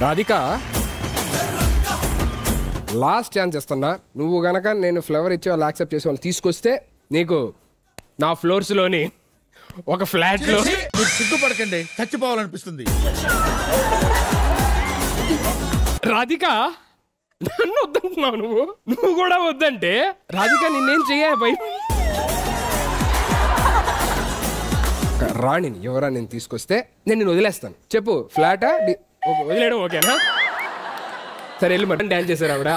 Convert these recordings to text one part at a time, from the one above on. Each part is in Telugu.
రాధిక, లాస్ట్ ఛాన్స్ ఇస్తున్నా. నువ్వు గనక నేను ఫ్లేవర్ ఇచ్చే వాళ్ళు యాక్సెప్ట్ చేసే వాళ్ళు తీసుకొస్తే నీకు నా ఫ్లోర్స్లోని ఒక ఫ్లాట్లో. సిగ్గుపడకండి, చచ్చిపోవాలనిపిస్తుంది. రాధిక, నన్ను వద్దంటున్నావు నువ్వు కూడా వద్దంటే రాధిక నిన్నేం చెయ్యాలి భయ. రాణిని ఎవరా నేను తీసుకొస్తే నేను నిన్ను వదిలేస్తాను. చెప్పు, ఫ్లాటా వదిలేయడం ఓకేనా? సరే వెళ్ళి మటన్ డ్యాన్స్ చేశారు ఆవిడ.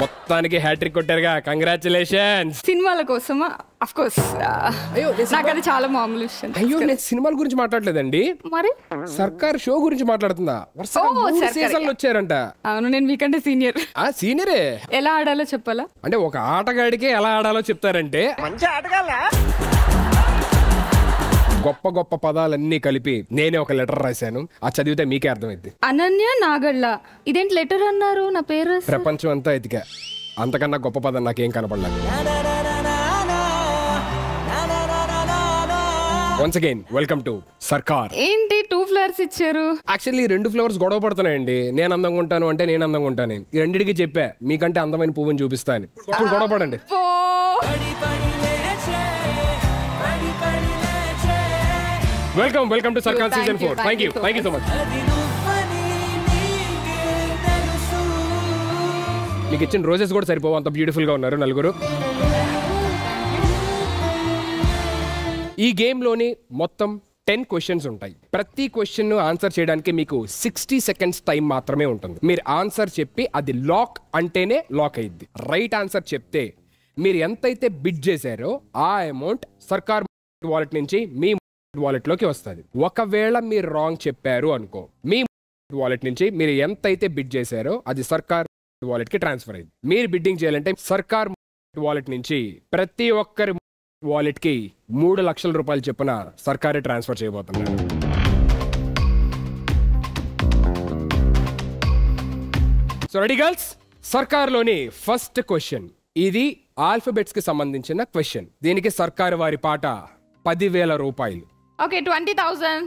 మొత్తానికి హ్యాట్రిక్ కొట్టారుగా, కంగ్రాచులేషన్స్. సినిమాల కోసమా? Of course. అయ్యో నాకు అది చాలా మామూలు విషయం. అయ్యో, నేను సినిమాల గురించి మాట్లాడలేదండి, మరి సర్కార్ షో గురించి మాట్లాడుతుందా. సీజన్లు వచ్చారంట. అవును, నేను మీకంటే సీనియర్. సీనియరే. ఎలా ఆడాలో చెప్పాలా? అంటే ఒక ఆటగాడికే ఎలా ఆడాలో చెప్తారంటే, మంచి ఆటగాళ్ళ గొప్ప గొప్ప పదాలన్నీ కలిపి నేనే ఒక లెటర్ రాశాను. ఆ చదివితే మీకే అర్థమైంది. అనన్య నాగళ్ళ, ఇదేంటి లెటర్ అన్నారు? నా పేరు ప్రపంచం అంతా ఎతికా, అంతకన్నా గొప్ప పదం నాకేం కనపడలేదు. వన్స్ అగైన్ వెల్కమ్ టు సర్కార్. ఏంటి 2 ఫ్లవర్స్ ఇచ్చారు? యాక్చువల్లీ 2 ఫ్లవర్స్ గొడవ పడుతున్నాయండి. నేను అందంగా ఉంటాను అంటే నేను అందంగా ఉంటాను. ఈ రెండింటికి చెప్పా మీకంటే అందమైన పువ్వుని చూపిస్తాను. ఇప్పుడు గొడవ పడండి. వెల్కమ్ టు సర్కార్ season 4. Thank you so much. మీకు ఇచ్చిన రోజెస్ కూడా సరిపోవు, అంత బ్యూటిఫుల్ గా ఉన్నారు నలుగురు. ఈ గేమ్ లోని మొత్తం 10 క్వశ్చన్స్ ఉంటాయి. ప్రతి క్వశ్చన్ ఆన్సర్ చేయడానికి మీకు 60 సెకండ్స్ టైం మాత్రమే ఉంటుంది. మీరు ఆన్సర్ చెప్పి అది లాక్ అంటేనే లాక్ అయ్యిద్ది. రైట్ ఆన్సర్ చెప్తే మీరు ఎంతైతే బిడ్ చేశారో ఆ అమౌంట్ సర్కార్ వాలెట్ నుంచి మీ వాలెట్ లోకి వస్తుంది. ఒకవేళ మీరు రాంగ్ చెప్పారు అనుకో, మీ వాలెట్ నుంచి మీరు ఎంతైతే బిడ్ చేశారో అది సర్కార్ వాలెట్ కి ట్రాన్స్ఫర్ అయింది. మీరు బిడ్డింగ్ చేయాలంటే సర్కార్ వాలెట్ నుంచి ప్రతి ఒక్కరి వాలెట్ కి 3 లక్షల రూపాయలు చొప్పున సర్కారే ట్రాన్స్ఫర్ చేయబోతున్నారు. సో రెడీ గర్ల్స్, సర్కార్ లోని ఫస్ట్ క్వశ్చన్. ఇది ఆల్ఫాబెట్స్ కి సంబంధించిన క్వశ్చన్. దీనికి సర్కార్ వారి పాట 10,000 రూపాయలు. ఓకే, 20,000.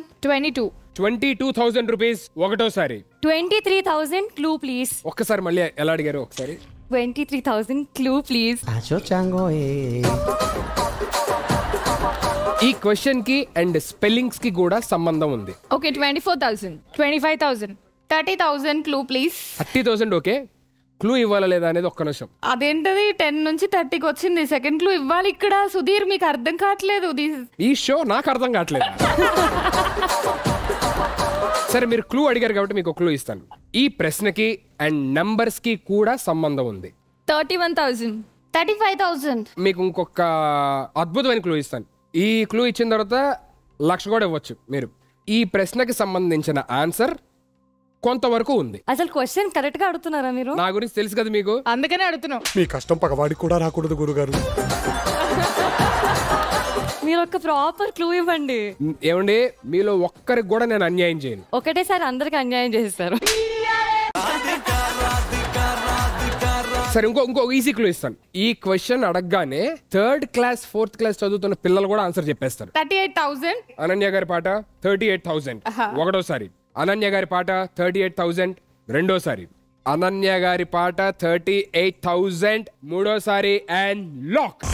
22,000 రూపీస్ ఒకటోసారి. 23,000 క్లూ ప్లీజ్. ఒక్కసారి మళ్ళీ ఎలా అడిగారు ఒకసారి? 23,000 క్లూ ప్లీజ్. ఈ క్వశ్చన్ కి అండ్ స్పెల్లింగ్స్ కి కూడా సంబంధం ఉంది. Okay, 24,000. 25,000. 30,000 clue please. 30,000. Okay, clue ఇవ్వాలా లేదా అనేది ఒక్క నిమిషం. అదేంటది 10 నుంచి 30కి వచ్చింది. సెకండ్ క్లూ ఇవ్వాలి ఇక్కడ. సుధీర్, మీకు అర్థం కావట్లేదు. ఈ షో నాకు అర్థం కావట్లేదు. సరే, మీరు క్లూ అడిగారు కాబట్టి మీకు క్లూ ఇస్తాను. ఈ ప్రశ్నకి అండ్ నంబర్స్ కి కూడా సంబంధం ఉంది. 31,000. 35,000. మీకు ఇంకొక అద్భుతమైన క్లూ ఇస్తాను. ఈ క్లూ ఇచ్చిన తర్వాత 1,00,000 కూడా ఇవ్వచ్చు మీరు. ఈ ప్రశ్నకి సంబంధించిన ఆన్సర్ కొంతవరకు ఉంది. అసలు క్వశ్చన్ కరెక్ట్ గా అడుగుతున్నారా మీరు? నా గురించి తెలుసు కదా మీకు, అందుకనే అడుగుతున్నాం. మీ కష్టం పగవాడికి కూడా రాకూడదు గురుగారు. మీరు ఒక ప్రాపర్ క్లూ ఇవ్వండి. ఏమండి, మీలో ఒక్కరికి కూడా నేను అన్యాయం చేయను. ఒకటేసారి అందరికి అన్యాయం చేస్తారు. సరే, ఇంకో ఈజీ క్లూ ఇస్తాను. ఈ క్వశ్చన్ అడగగానే 3rd క్లాస్ 4th క్లాస్ చదువుతున్న పిల్లలు కూడా ఆన్సర్ చెప్పేస్తారు. 38,000. అనన్య గారి పాట 38,000 ఒకటోసారి. అనన్య గారి పాట 38,000 రెండోసారి. అనన్య గారి పాట 38,000 మూడోసారి. And lock.